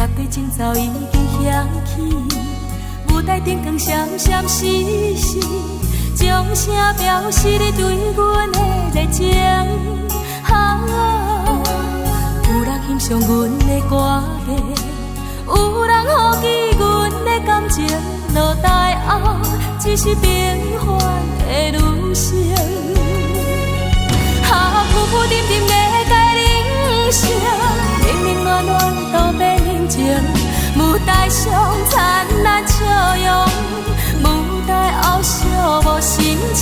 乐队前奏已经响起，舞台顶光闪闪烁烁，掌声表示你对阮的热情。有人欣赏阮的歌艺，有人好奇阮的感情，落台后只是平凡的女性。浮浮沉沉的界人生，冷冷暖暖都变人情。舞台上灿烂笑容，舞台后寂寞心情。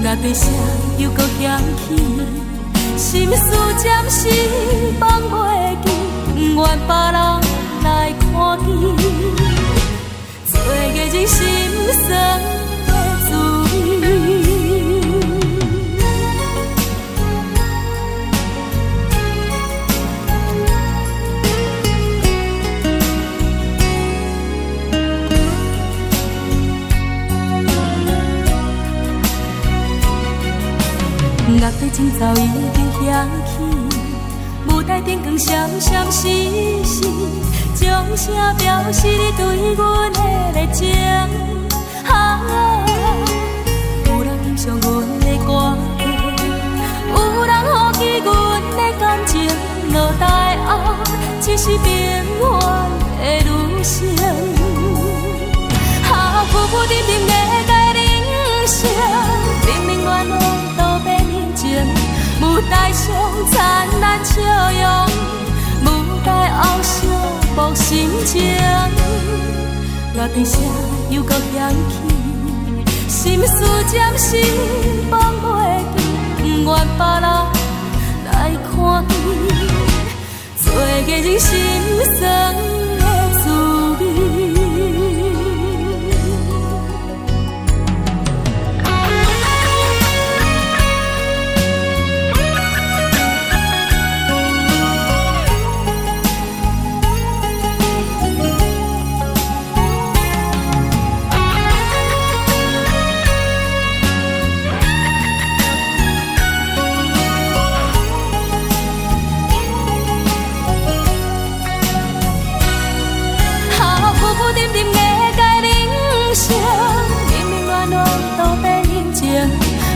乐队声又搁响起，心事暂时放袂记，不愿别人来看见。做个人心酸的滋味。乐队前奏已经响起，舞台顶光闪闪烁烁，掌声表示你对阮的热情。有人欣赏阮的歌艺，有人好奇阮的感情，落台后只是平凡的女性。浮浮沉沉的界人生，冷冷暖暖都变人情。舞台上灿烂笑容，舞台后寂寞心情。乐队声又搁响起，心事暂时放袂记，不愿别人来看见。做个人心酸的滋味。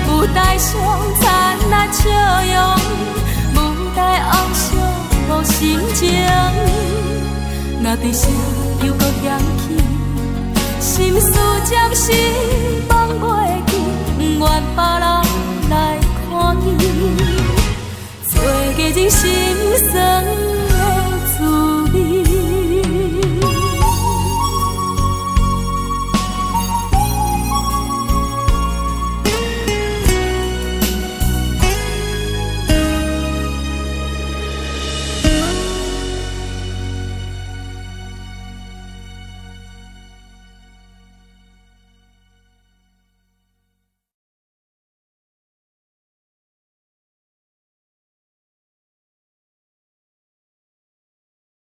舞台上灿烂笑容，舞台后寂寞心情。乐队声又搁响起，心事暂时放袂记，不愿别人来看见。做个人心